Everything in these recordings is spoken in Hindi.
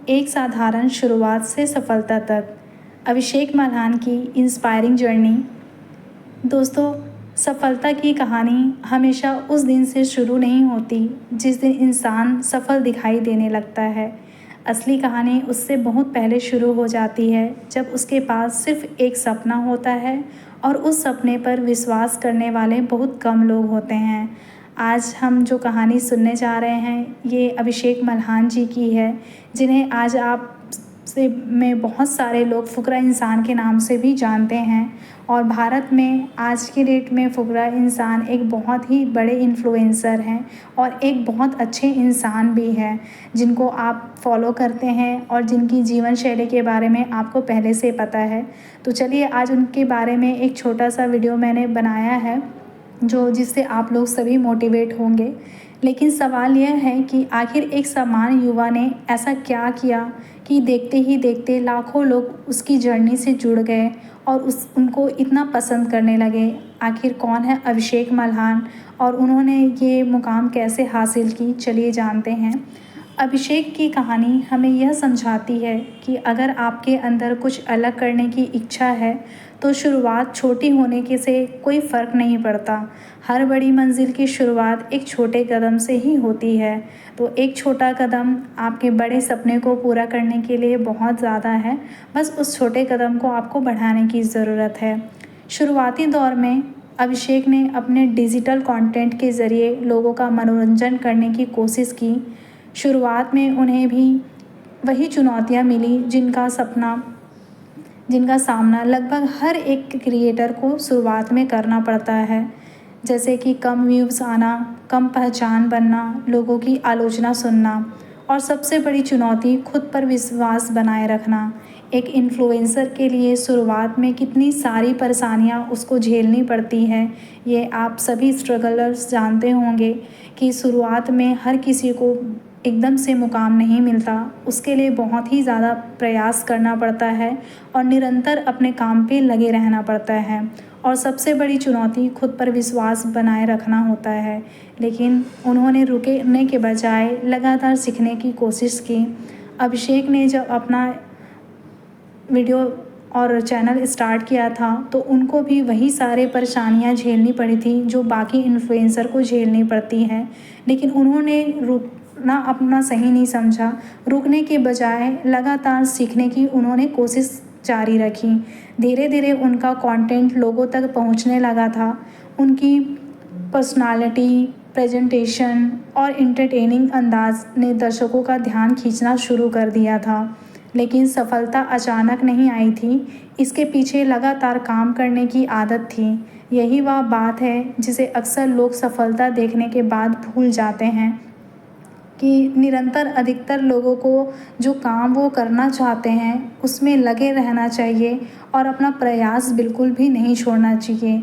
एक साधारण शुरुआत से सफलता तक, अभिषेक मल्हान की इंस्पायरिंग जर्नी। दोस्तों, सफलता की कहानी हमेशा उस दिन से शुरू नहीं होती जिस दिन इंसान सफल दिखाई देने लगता है। असली कहानी उससे बहुत पहले शुरू हो जाती है, जब उसके पास सिर्फ एक सपना होता है और उस सपने पर विश्वास करने वाले बहुत कम लोग होते हैं। आज हम जो कहानी सुनने जा रहे हैं, ये अभिषेक मल्हान जी की है, जिन्हें आज आप से में बहुत सारे लोग फुकरा इंसान के नाम से भी जानते हैं। और भारत में आज की डेट में फुकरा इंसान एक बहुत ही बड़े इन्फ्लुएंसर हैं और एक बहुत अच्छे इंसान भी हैं, जिनको आप फॉलो करते हैं और जिनकी जीवन शैली के बारे में आपको पहले से पता है। तो चलिए, आज उनके बारे में एक छोटा सा वीडियो मैंने बनाया है, जिससे आप लोग सभी मोटिवेट होंगे। लेकिन सवाल यह है कि आखिर एक सामान्य युवा ने ऐसा क्या किया कि देखते ही देखते लाखों लोग उसकी जर्नी से जुड़ गए और उनको इतना पसंद करने लगे। आखिर कौन है अभिषेक मल्हान और उन्होंने ये मुकाम कैसे हासिल की, चलिए जानते हैं। अभिषेक की कहानी हमें यह समझाती है कि अगर आपके अंदर कुछ अलग करने की इच्छा है तो शुरुआत छोटी होने के से कोई फ़र्क नहीं पड़ता। हर बड़ी मंजिल की शुरुआत एक छोटे कदम से ही होती है। तो एक छोटा कदम आपके बड़े सपने को पूरा करने के लिए बहुत ज़्यादा है, बस उस छोटे कदम को आपको बढ़ाने की ज़रूरत है। शुरुआती दौर में अभिषेक ने अपने डिजिटल कंटेंट के ज़रिए लोगों का मनोरंजन करने की कोशिश की। शुरुआत में उन्हें भी वही चुनौतियाँ मिली जिनका सामना लगभग हर एक क्रिएटर को शुरुआत में करना पड़ता है, जैसे कि कम व्यूज़ आना, कम पहचान बनना, लोगों की आलोचना सुनना और सबसे बड़ी चुनौती खुद पर विश्वास बनाए रखना। एक इन्फ्लुएंसर के लिए शुरुआत में कितनी सारी परेशानियां उसको झेलनी पड़ती हैं, ये आप सभी स्ट्रगलर्स जानते होंगे कि शुरुआत में हर किसी को एकदम से मुकाम नहीं मिलता। उसके लिए बहुत ही ज़्यादा प्रयास करना पड़ता है और निरंतर अपने काम पे लगे रहना पड़ता है और सबसे बड़ी चुनौती खुद पर विश्वास बनाए रखना होता है। लेकिन उन्होंने रुकने के बजाय लगातार सीखने की कोशिश की। अभिषेक ने जब अपना वीडियो और चैनल स्टार्ट किया था तो उनको भी वही सारे परेशानियां झेलनी पड़ी थी जो बाकी इन्फ्लुएंसर को झेलनी पड़ती हैं, लेकिन उन्होंने रुकना अपना सही नहीं समझा। रुकने के बजाय लगातार सीखने की उन्होंने कोशिश जारी रखी। धीरे धीरे उनका कंटेंट लोगों तक पहुंचने लगा था। उनकी पर्सनालिटी, प्रेजेंटेशन और एंटरटेनिंग अंदाज ने दर्शकों का ध्यान खींचना शुरू कर दिया था। लेकिन सफलता अचानक नहीं आई थी, इसके पीछे लगातार काम करने की आदत थी। यही वह बात है जिसे अक्सर लोग सफलता देखने के बाद भूल जाते हैं कि निरंतर अधिकतर लोगों को जो काम वो करना चाहते हैं उसमें लगे रहना चाहिए और अपना प्रयास बिल्कुल भी नहीं छोड़ना चाहिए।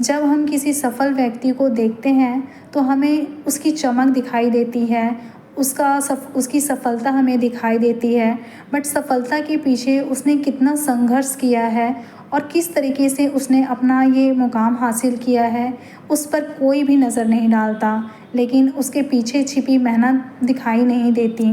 जब हम किसी सफल व्यक्ति को देखते हैं तो हमें उसकी चमक दिखाई देती है, उसकी सफलता हमें दिखाई देती है, बट सफलता के पीछे उसने कितना संघर्ष किया है और किस तरीके से उसने अपना ये मुकाम हासिल किया है, उस पर कोई भी नज़र नहीं डालता। लेकिन उसके पीछे छिपी मेहनत दिखाई नहीं देती।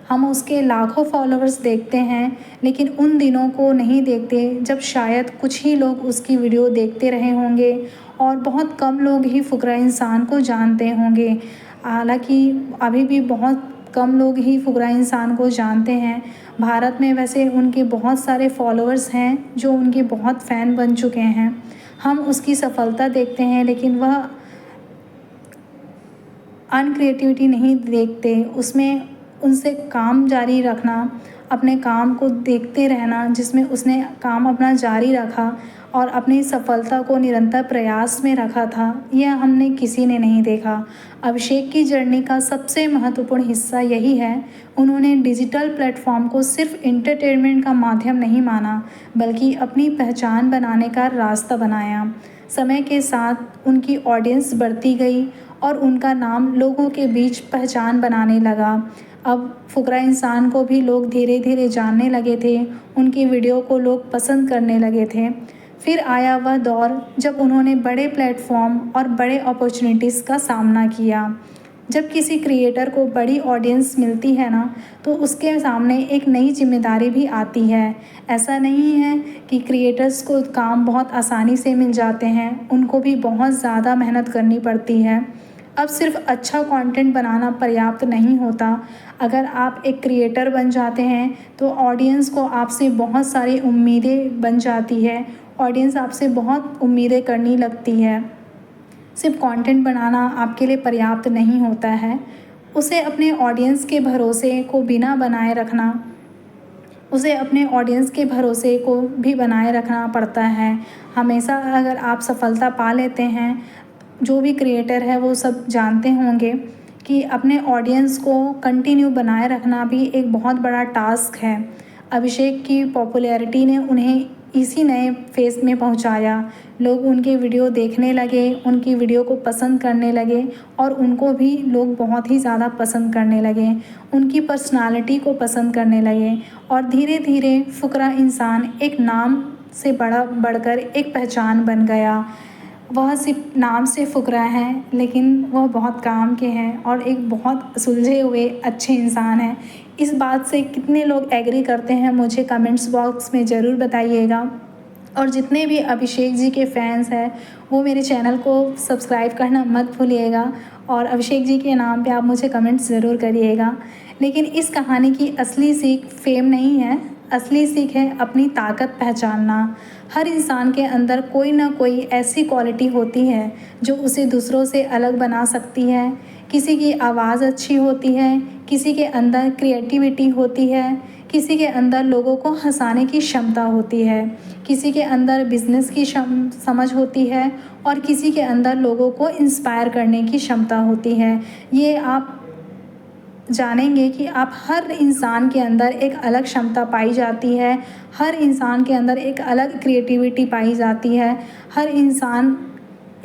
हम उसके लाखों फॉलोअर्स देखते हैं, लेकिन उन दिनों को नहीं देखते जब शायद कुछ ही लोग उसकी वीडियो देखते रहे होंगे और बहुत कम लोग ही फुकरा इंसान को जानते होंगे। हालांकि अभी भी बहुत कम लोग ही फुकरा इंसान को जानते हैं। भारत में वैसे उनके बहुत सारे फॉलोअर्स हैं जो उनके बहुत फ़ैन बन चुके हैं। हम उसकी सफलता देखते हैं, लेकिन वह अनक्रिएटिविटी नहीं देखते। उसमें उनसे काम जारी रखना, अपने काम को देखते रहना, जिसमें उसने काम अपना जारी रखा और अपनी सफलता को निरंतर प्रयास में रखा था, यह हमने किसी ने नहीं देखा। अभिषेक की जर्नी का सबसे महत्वपूर्ण हिस्सा यही है, उन्होंने डिजिटल प्लेटफॉर्म को सिर्फ एंटरटेनमेंट का माध्यम नहीं माना, बल्कि अपनी पहचान बनाने का रास्ता बनाया। समय के साथ उनकी ऑडियंस बढ़ती गई और उनका नाम लोगों के बीच पहचान बनाने लगा। अब फुकरा इंसान को भी लोग धीरे धीरे जानने लगे थे, उनकी वीडियो को लोग पसंद करने लगे थे। फिर आया वह दौर जब उन्होंने बड़े प्लेटफॉर्म और बड़े अपॉर्चुनिटीज़ का सामना किया। जब किसी क्रिएटर को बड़ी ऑडियंस मिलती है ना, तो उसके सामने एक नई जिम्मेदारी भी आती है। ऐसा नहीं है कि क्रिएटर्स को काम बहुत आसानी से मिल जाते हैं, उनको भी बहुत ज़्यादा मेहनत करनी पड़ती है। अब सिर्फ अच्छा कंटेंट बनाना पर्याप्त नहीं होता। अगर आप एक क्रिएटर बन जाते हैं तो ऑडियंस को आपसे बहुत सारी उम्मीदें बन जाती है। ऑडियंस आपसे बहुत उम्मीदें करने लगती है। सिर्फ कंटेंट बनाना आपके लिए पर्याप्त नहीं होता है, उसे अपने ऑडियंस के भरोसे को बिना बनाए रखना उसे अपने ऑडियंस के भरोसे को भी बनाए रखना पड़ता है। हमेशा अगर आप सफलता पा लेते हैं, जो भी क्रिएटर है वो सब जानते होंगे कि अपने ऑडियंस को कंटिन्यू बनाए रखना भी एक बहुत बड़ा टास्क है। अभिषेक की पॉपुलैरिटी ने उन्हें इसी नए फेज़ में पहुंचाया। लोग उनके वीडियो देखने लगे, उनकी वीडियो को पसंद करने लगे और उनको भी लोग बहुत ही ज़्यादा पसंद करने लगे। उनकी पर्सनालिटी को पसंद करने लगे और धीरे धीरे फुकरा इंसान एक नाम से बढ़कर एक पहचान बन गया। वह सिर्फ नाम से फुकरा है, लेकिन वह बहुत काम के हैं और एक बहुत सुलझे हुए अच्छे इंसान हैं। इस बात से कितने लोग एग्री करते हैं, मुझे कमेंट्स बॉक्स में ज़रूर बताइएगा। और जितने भी अभिषेक जी के फैंस हैं, वो मेरे चैनल को सब्सक्राइब करना मत भूलिएगा और अभिषेक जी के नाम पे आप मुझे कमेंट्स ज़रूर करिएगा। लेकिन इस कहानी की असली सीख फेम नहीं है, असली सीख है अपनी ताकत पहचानना। हर इंसान के अंदर कोई ना कोई ऐसी क्वालिटी होती है जो उसे दूसरों से अलग बना सकती है। किसी की आवाज़ अच्छी होती है, किसी के अंदर क्रिएटिविटी होती है, किसी के अंदर लोगों को हंसाने की क्षमता होती है, किसी के अंदर बिजनेस की समझ होती है और किसी के अंदर लोगों को इंस्पायर करने की क्षमता होती है। ये आप जानेंगे कि आप हर इंसान के अंदर एक अलग क्षमता पाई जाती है, हर इंसान के अंदर एक अलग क्रिएटिविटी पाई जाती है। हर इंसान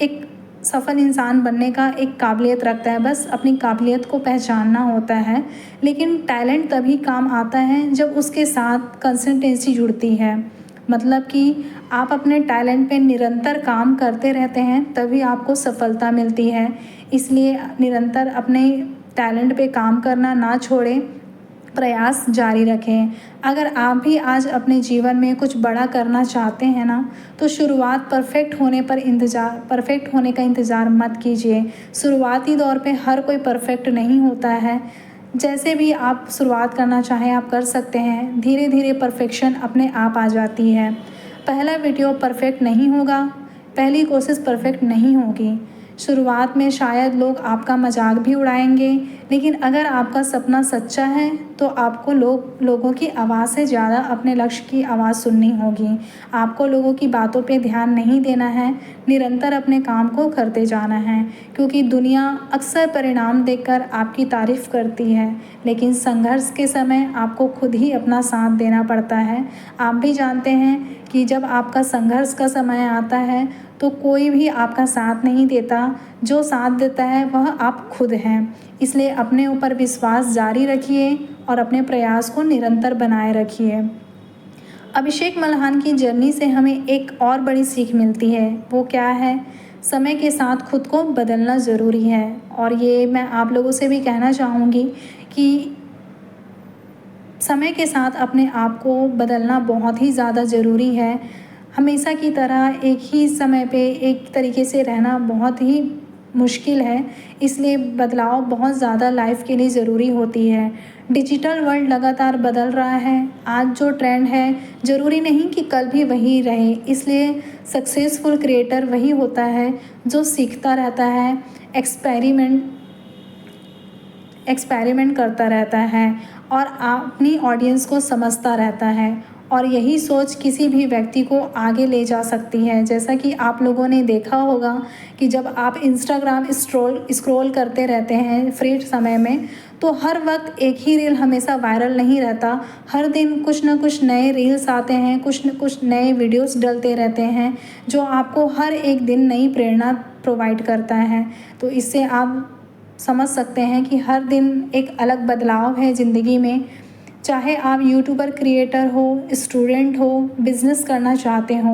एक सफल इंसान बनने का एक काबिलियत रखता है, बस अपनी काबिलियत को पहचानना होता है। लेकिन टैलेंट तभी काम आता है जब उसके साथ कंसिस्टेंसी जुड़ती है। मतलब कि आप अपने टैलेंट पे निरंतर काम करते रहते हैं, तभी आपको सफलता मिलती है। इसलिए निरंतर अपने टैलेंट पे काम करना ना छोड़ें, प्रयास जारी रखें। अगर आप भी आज अपने जीवन में कुछ बड़ा करना चाहते हैं ना, तो शुरुआत परफेक्ट होने का इंतज़ार मत कीजिए। शुरुआती दौर पे हर कोई परफेक्ट नहीं होता है। जैसे भी आप शुरुआत करना चाहें आप कर सकते हैं। धीरे धीरे परफेक्शन अपने आप आ जाती है। पहला वीडियो परफेक्ट नहीं होगा, पहली कोशिश परफेक्ट नहीं होगी। शुरुआत में शायद लोग आपका मजाक भी उड़ाएंगे, लेकिन अगर आपका सपना सच्चा है तो आपको लोगों की आवाज़ से ज़्यादा अपने लक्ष्य की आवाज़ सुननी होगी। आपको लोगों की बातों पे ध्यान नहीं देना है, निरंतर अपने काम को करते जाना है। क्योंकि दुनिया अक्सर परिणाम देखकर आपकी तारीफ़ करती है, लेकिन संघर्ष के समय आपको खुद ही अपना साथ देना पड़ता है। आप भी जानते हैं कि जब आपका संघर्ष का समय आता है तो कोई भी आपका साथ नहीं देता, जो साथ देता है वह आप खुद हैं। इसलिए अपने ऊपर विश्वास जारी रखिए और अपने प्रयास को निरंतर बनाए रखिए। अभिषेक मल्हान की जर्नी से हमें एक और बड़ी सीख मिलती है। वो क्या है? समय के साथ खुद को बदलना ज़रूरी है। और ये मैं आप लोगों से भी कहना चाहूँगी कि समय के साथ अपने आप को बदलना बहुत ही ज़्यादा ज़रूरी है। हमेशा की तरह एक ही समय पे एक तरीके से रहना बहुत ही मुश्किल है, इसलिए बदलाव बहुत ज़्यादा लाइफ के लिए ज़रूरी होती है। डिजिटल वर्ल्ड लगातार बदल रहा है। आज जो ट्रेंड है ज़रूरी नहीं कि कल भी वही रहे, इसलिए सक्सेसफुल क्रिएटर वही होता है जो सीखता रहता है, एक्सपेरिमेंट करता रहता है और अपनी ऑडियंस को समझता रहता है। और यही सोच किसी भी व्यक्ति को आगे ले जा सकती है। जैसा कि आप लोगों ने देखा होगा कि जब आप इंस्टाग्राम स्क्रॉल करते रहते हैं फ्री समय में, तो हर वक्त एक ही रील हमेशा वायरल नहीं रहता। हर दिन कुछ ना कुछ नए रील्स आते हैं, कुछ न कुछ नए वीडियोस डलते रहते हैं, जो आपको हर एक दिन नई प्रेरणा प्रोवाइड करता है। तो इससे आप समझ सकते हैं कि हर दिन एक अलग बदलाव है ज़िंदगी में। चाहे आप यूट्यूबर क्रिएटर हो, स्टूडेंट हो, बिज़नेस करना चाहते हो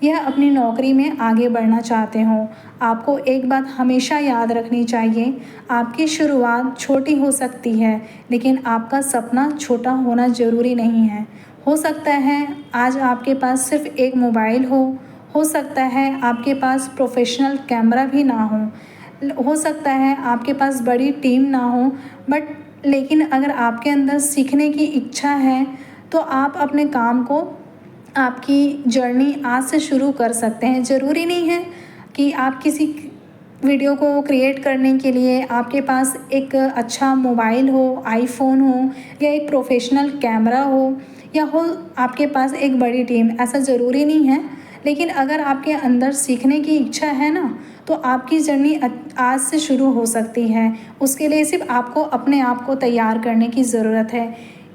या अपनी नौकरी में आगे बढ़ना चाहते हो। आपको एक बात हमेशा याद रखनी चाहिए, आपकी शुरुआत छोटी हो सकती है, लेकिन आपका सपना छोटा होना ज़रूरी नहीं है। हो सकता है आज आपके पास सिर्फ़ एक मोबाइल हो सकता है आपके पास प्रोफ़ेशनल कैमरा भी ना हो सकता है आपके पास बड़ी टीम ना हो, लेकिन अगर आपके अंदर सीखने की इच्छा है, तो आप अपने काम को, आपकी जर्नी आज से शुरू कर सकते हैं। ज़रूरी नहीं है कि आप किसी वीडियो को क्रिएट करने के लिए आपके पास एक अच्छा मोबाइल हो, आईफ़ोन हो या एक प्रोफ़ेशनल कैमरा हो या हो आपके पास एक बड़ी टीम, ऐसा ज़रूरी नहीं है। लेकिन अगर आपके अंदर सीखने की इच्छा है ना, तो आपकी जर्नी आज से शुरू हो सकती है। उसके लिए सिर्फ़ आपको अपने आप को तैयार करने की ज़रूरत है।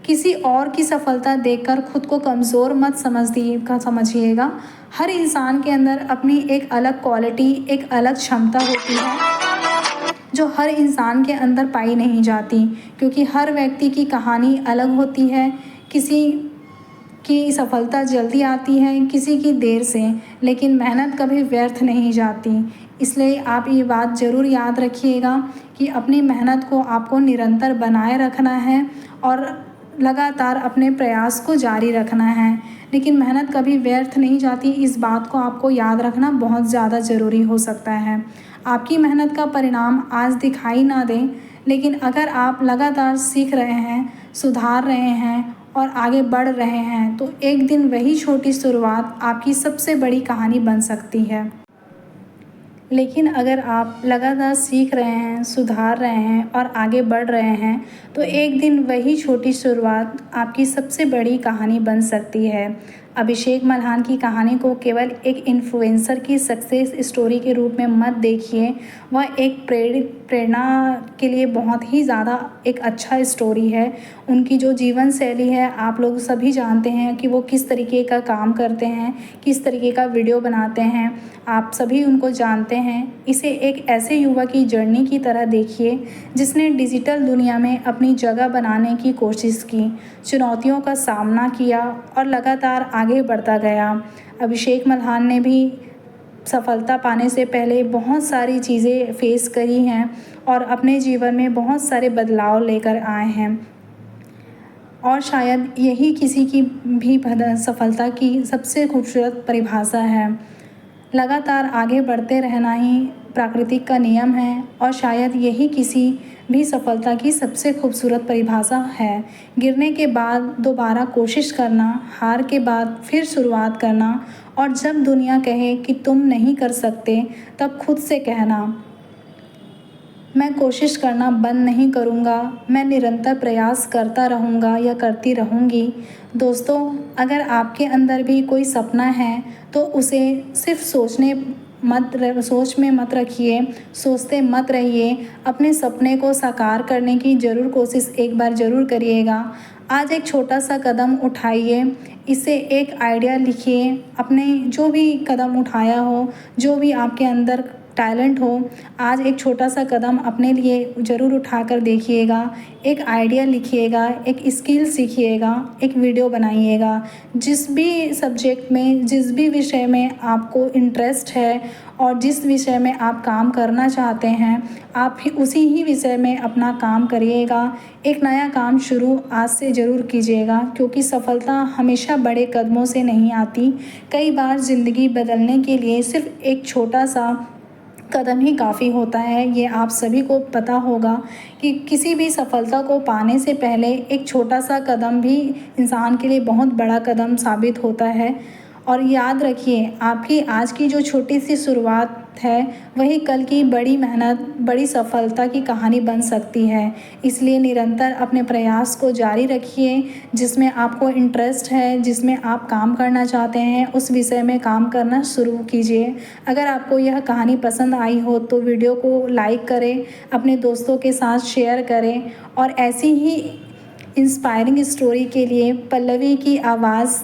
किसी और की सफलता देखकर खुद को कमज़ोर मत समझिएगा। हर इंसान के अंदर अपनी एक अलग क्वालिटी, एक अलग क्षमता होती है, जो हर इंसान के अंदर पाई नहीं जाती, क्योंकि हर व्यक्ति की कहानी अलग होती है। किसी की सफलता जल्दी आती है, किसी की देर से, लेकिन मेहनत कभी व्यर्थ नहीं जाती। इसलिए आप ये बात ज़रूर याद रखिएगा कि अपनी मेहनत को आपको निरंतर बनाए रखना है और लगातार अपने प्रयास को जारी रखना है। लेकिन मेहनत कभी व्यर्थ नहीं जाती, इस बात को आपको याद रखना बहुत ज़्यादा ज़रूरी हो सकता है। आपकी मेहनत का परिणाम आज दिखाई ना दे, लेकिन अगर आप लगातार सीख रहे हैं, सुधार रहे हैं और आगे बढ़ रहे हैं, तो एक दिन वही छोटी शुरुआत आपकी सबसे बड़ी कहानी बन सकती है। लेकिन अगर आप लगातार सीख रहे हैं, सुधार रहे हैं और आगे बढ़ रहे हैं, तो एक दिन वही छोटी शुरुआत आपकी सबसे बड़ी कहानी बन सकती है। अभिषेक मल्हान की कहानी को केवल एक इन्फ्लुएंसर की सक्सेस स्टोरी के रूप में मत देखिए। वह एक प्रेरणा के लिए बहुत ही ज़्यादा एक अच्छा स्टोरी है। उनकी जो जीवन शैली है, आप लोग सभी जानते हैं कि वो किस तरीके का काम करते हैं, किस तरीके का वीडियो बनाते हैं, आप सभी उनको जानते हैं। इसे एक ऐसे युवा की जर्नी की तरह देखिए जिसने डिजिटल दुनिया में अपनी जगह बनाने की कोशिश की, चुनौतियों का सामना किया और लगातार आगे बढ़ता गया। अभिषेक मल्हान ने भी सफलता पाने से पहले बहुत सारी चीज़ें फेस करी हैं और अपने जीवन में बहुत सारे बदलाव लेकर आए हैं, और शायद यही किसी की भी सफलता की सबसे खूबसूरत परिभाषा है। लगातार आगे बढ़ते रहना ही प्रकृति का नियम है और शायद यही किसी भी सफलता की सबसे खूबसूरत परिभाषा है। गिरने के बाद दोबारा कोशिश करना, हार के बाद फिर शुरुआत करना, और जब दुनिया कहे कि तुम नहीं कर सकते, तब खुद से कहना, मैं कोशिश करना बंद नहीं करूँगा, मैं निरंतर प्रयास करता रहूँगा या करती रहूँगी। दोस्तों, अगर आपके अंदर भी कोई सपना है, तो उसे सिर्फ सोच में मत रखिए, सोचते मत रहिए। अपने सपने को साकार करने की ज़रूर कोशिश एक बार ज़रूर करिएगा। आज एक छोटा सा कदम उठाइए, इसे एक आइडिया लिखिए। अपने जो भी कदम उठाया हो, जो भी आपके अंदर टैलेंट हो, आज एक छोटा सा कदम अपने लिए ज़रूर उठाकर देखिएगा। एक आइडिया लिखिएगा, एक स्किल सीखिएगा, एक वीडियो बनाइएगा। जिस भी सब्जेक्ट में, जिस भी विषय में आपको इंटरेस्ट है और जिस विषय में आप काम करना चाहते हैं, आप ही उसी ही विषय में अपना काम करिएगा। एक नया काम शुरू आज से ज़रूर कीजिएगा, क्योंकि सफलता हमेशा बड़े कदमों से नहीं आती। कई बार ज़िंदगी बदलने के लिए सिर्फ एक छोटा सा कदम ही काफ़ी होता है। ये आप सभी को पता होगा कि किसी भी सफलता को पाने से पहले एक छोटा सा कदम भी इंसान के लिए बहुत बड़ा कदम साबित होता है। और याद रखिए, आपकी आज की जो छोटी सी शुरुआत है, वही कल की बड़ी मेहनत, बड़ी सफलता की कहानी बन सकती है। इसलिए निरंतर अपने प्रयास को जारी रखिए। जिसमें आपको इंटरेस्ट है, जिसमें आप काम करना चाहते हैं, उस विषय में काम करना शुरू कीजिए। अगर आपको यह कहानी पसंद आई हो, तो वीडियो को लाइक करें, अपने दोस्तों के साथ शेयर करें, और ऐसी ही इंस्पायरिंग स्टोरी के लिए पल्लवी की आवाज़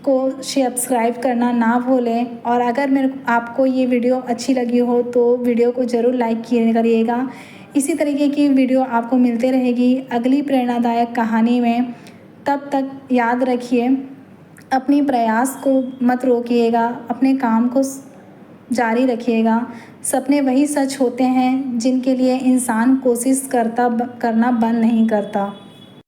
को सब्सक्राइब करना ना भूलें। और अगर आपको ये वीडियो अच्छी लगी हो, तो वीडियो को ज़रूर लाइक करिएगा। इसी तरीके की वीडियो आपको मिलते रहेगी अगली प्रेरणादायक कहानी में। तब तक याद रखिए, अपनी प्रयास को मत रोकिएगा, अपने काम को जारी रखिएगा। सपने वही सच होते हैं जिनके लिए इंसान कोशिश करना बंद नहीं करता।